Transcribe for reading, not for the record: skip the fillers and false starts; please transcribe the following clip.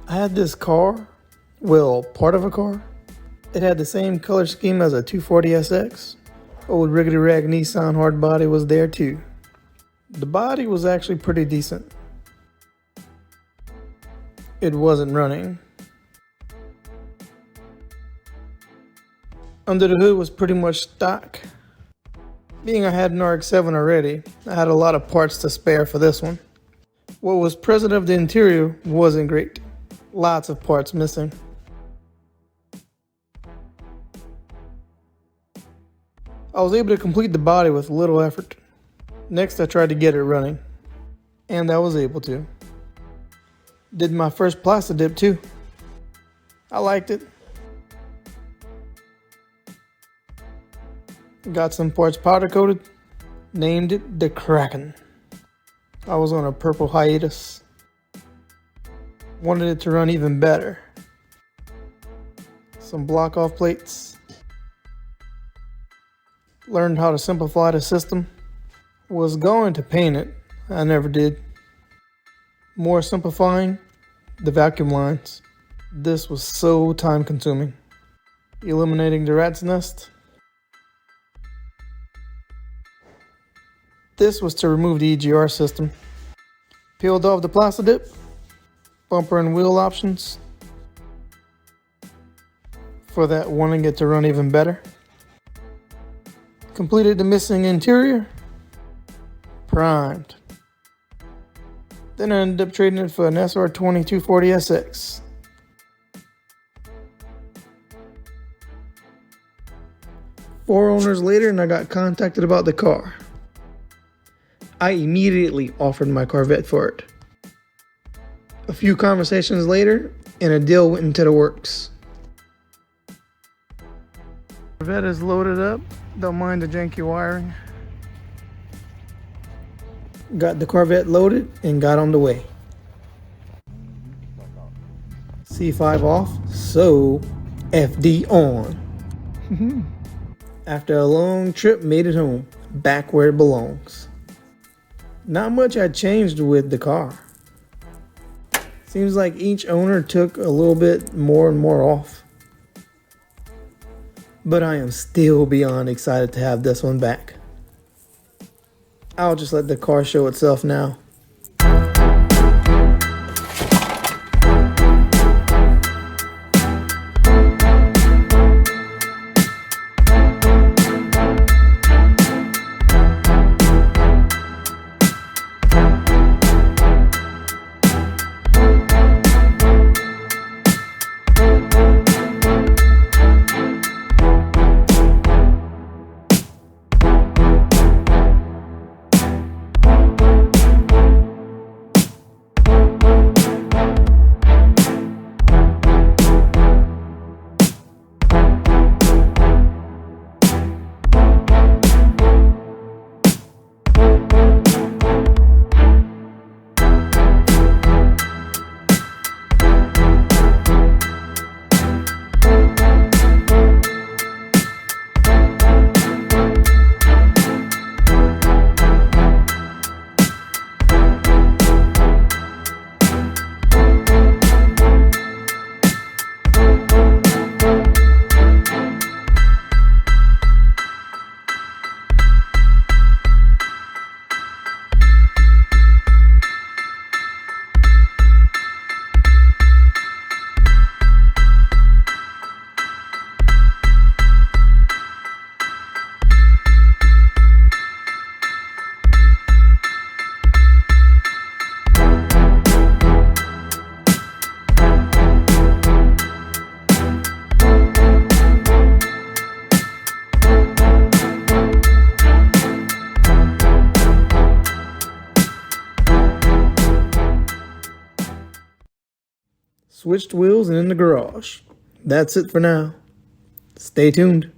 I had this car, well, part of a car. It had the same color scheme as a 240SX. Old rickety rag Nissan hard body was there too. The body was actually pretty decent. It wasn't running. Under the hood was pretty much stock. Being I had an RX-7 already, I had a lot of parts to spare for this one. What was present of the interior wasn't great. Lots of parts missing. I was able to complete the body with little effort. Next I tried to get it running, and I was able to. Did my first plastic dip too. I liked it. Got some parts powder coated, named it the Kraken. I was on a purple hiatus. Wanted it to run even better. Some block off plates. Learned how to simplify the system. Was going to paint it, I never did. More simplifying, the vacuum lines. This was so time consuming. Eliminating the rat's nest. This was to remove the EGR system. Peeled off the plastic dip, bumper and wheel options. For that wanting it to run even better. Completed the missing interior. Primed. Then I ended up trading it for an SR20 240SX. Four owners later and I got contacted about the car. I immediately offered my Corvette for it. A few conversations later and a deal went into the works. Corvette is loaded up, don't mind the janky wiring. Got the Corvette loaded and got on the way. C5 off, so FD on. After a long trip, made it home, back where it belongs. Not much had changed with the car. Seems like each owner took a little bit more and more off. But I am still beyond excited to have this one back. I'll just let the car show itself now. Switched wheels and in the garage. That's it for now. Stay tuned.